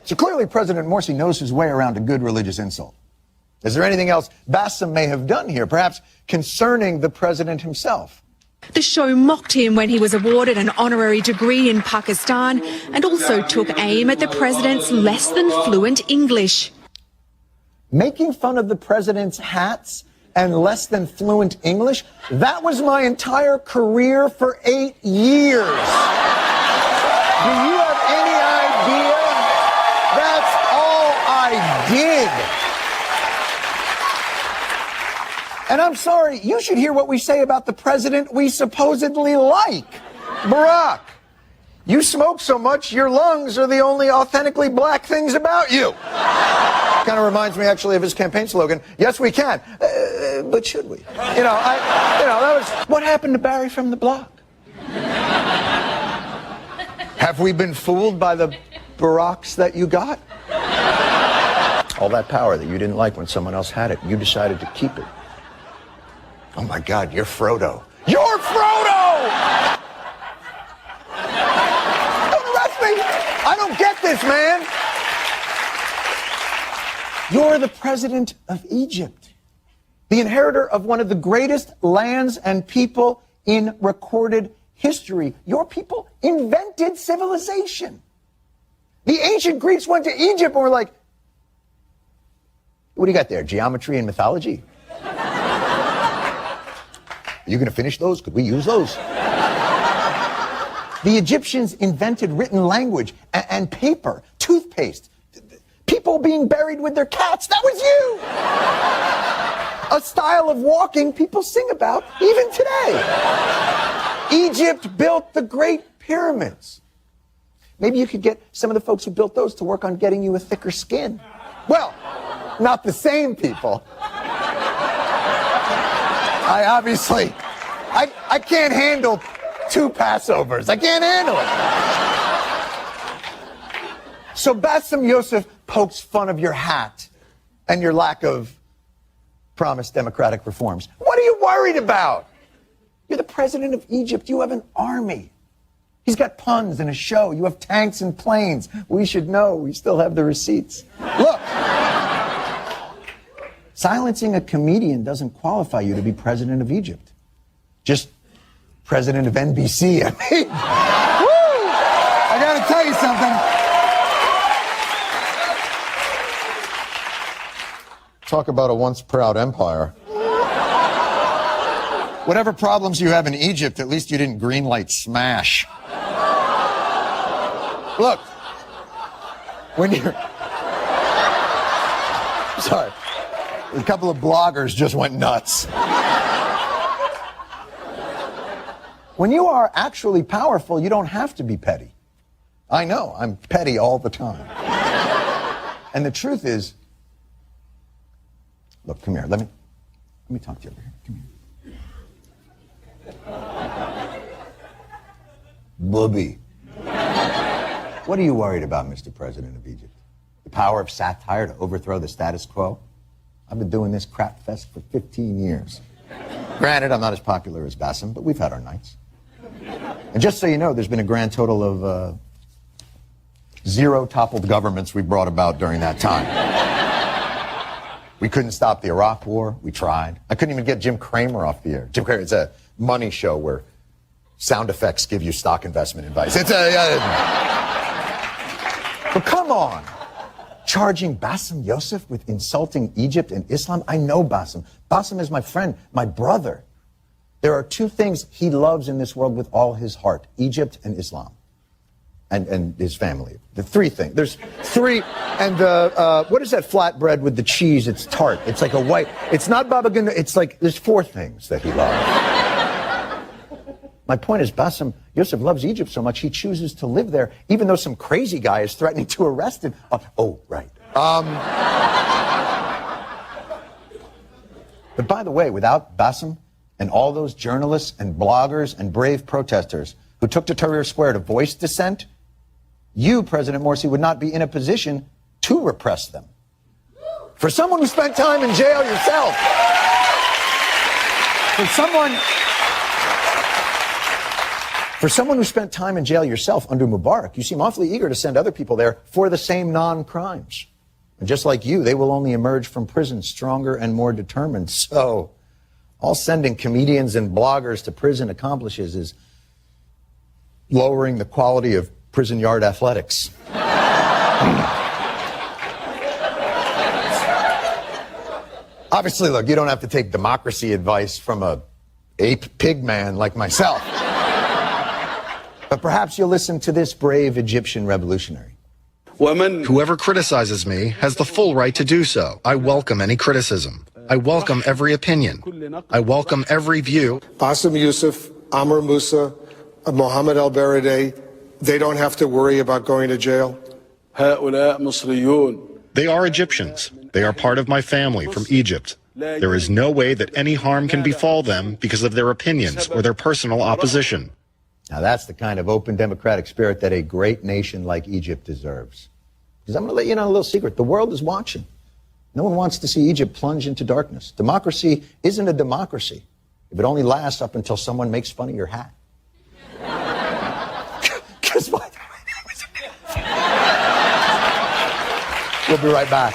So clearly President Morsi knows his way around a good religious insult. Is there anything else Bassem may have done here, perhaps concerning the president himself? The show mocked him when he was awarded an honorary degree in Pakistan and also took aim at the president's less than fluent English. Making fun of the president's hats and less than fluent English, that was my entire career for 8 years. Do you have any idea? That's all I did. And I'm sorry, you should hear what we say about the president we supposedly like, Barack. You smoke so much, your lungs are the only authentically black things about you. Kind of reminds me, actually, of his campaign slogan, yes, we can, but should we? That was, what happened to Barry from the block? Have we been fooled by the Baracks that you got? All that power that you didn't like when someone else had it, you decided to keep it. Oh my God, you're Frodo. You're Frodo! Don't arrest me! I don't get this, man! You're the president of Egypt, the inheritor of one of the greatest lands and people in recorded history. Your people invented civilization. The ancient Greeks went to Egypt and were like, what do you got there, geometry and mythology? Are you going to finish those? Could we use those? The Egyptians invented written language and paper, toothpaste, people being buried with their cats. That was you! A style of walking people sing about even today. Egypt built the Great Pyramids. Maybe you could get some of the folks who built those to work on getting you a thicker skin. Well, not the same people. I can't handle 2 Passovers. I can't handle it. So Bassem Youssef pokes fun of your hat and your lack of promised democratic reforms. What are you worried about? You're the president of Egypt. You have an army. He's got puns and a show. You have tanks and planes. We should know. We still have the receipts. Look. Silencing a comedian doesn't qualify you to be president of Egypt. Just president of NBC. I mean, woo! I gotta tell you something. Talk about a once proud empire. Whatever problems you have in Egypt, at least you didn't greenlight Smash. Look, when you're... Sorry. A couple of bloggers just went nuts. When you are actually powerful, you don't have to be petty. I know, I'm petty all the time. And the truth is, look, come here, let me talk to you over here. Come here. Booby. What are you worried about, Mr. President of Egypt? The power of satire to overthrow the status quo? I've been doing this crap fest for 15 years. Granted, I'm not as popular as Bassem, but we've had our nights. And just so you know, there's been a grand total of 0 toppled governments we brought about during that time. We couldn't stop the Iraq War. We tried. I couldn't even get Jim Cramer off the air. Jim Cramer, it's a money show where sound effects give you stock investment advice. It's but come on. Charging Bassem Youssef with insulting Egypt and Islam? I know Bassem. Bassem is my friend, my brother. There are 2 things he loves in this world with all his heart: Egypt and Islam. And his family. The 3 things. There's 3. And what is that flatbread with the cheese? It's tart. It's like a white. It's not Baba Ganoush. It's like there's 4 things that he loves. My point is, Bassem Youssef loves Egypt so much he chooses to live there, even though some crazy guy is threatening to arrest him. Oh, right. But by the way, without Bassem and all those journalists and bloggers and brave protesters who took to Tahrir Square to voice dissent, you, President Morsi, would not be in a position to repress them. For someone who spent time in jail yourself, For someone who spent time in jail yourself under Mubarak, you seem awfully eager to send other people there for the same non-crimes. And just like you, they will only emerge from prison stronger and more determined. So, all sending comedians and bloggers to prison accomplishes is lowering the quality of prison yard athletics. Obviously, look, you don't have to take democracy advice from a ape pig man like myself. But perhaps you'll listen to this brave Egyptian revolutionary. Whoever criticizes me has the full right to do so. I welcome any criticism. I welcome every opinion. I welcome every view. Bassem Youssef, Amr Moussa, Mohammed al-Baradei, they don't have to worry about going to jail? They are Egyptians. They are part of my family from Egypt. There is no way that any harm can befall them because of their opinions or their personal opposition. Now that's the kind of open democratic spirit that a great nation like Egypt deserves. Because I'm going to let you in on a little secret. The world is watching. No one wants to see Egypt plunge into darkness. Democracy isn't a democracy if it only lasts up until someone makes fun of your hat. Guess what? We'll be right back.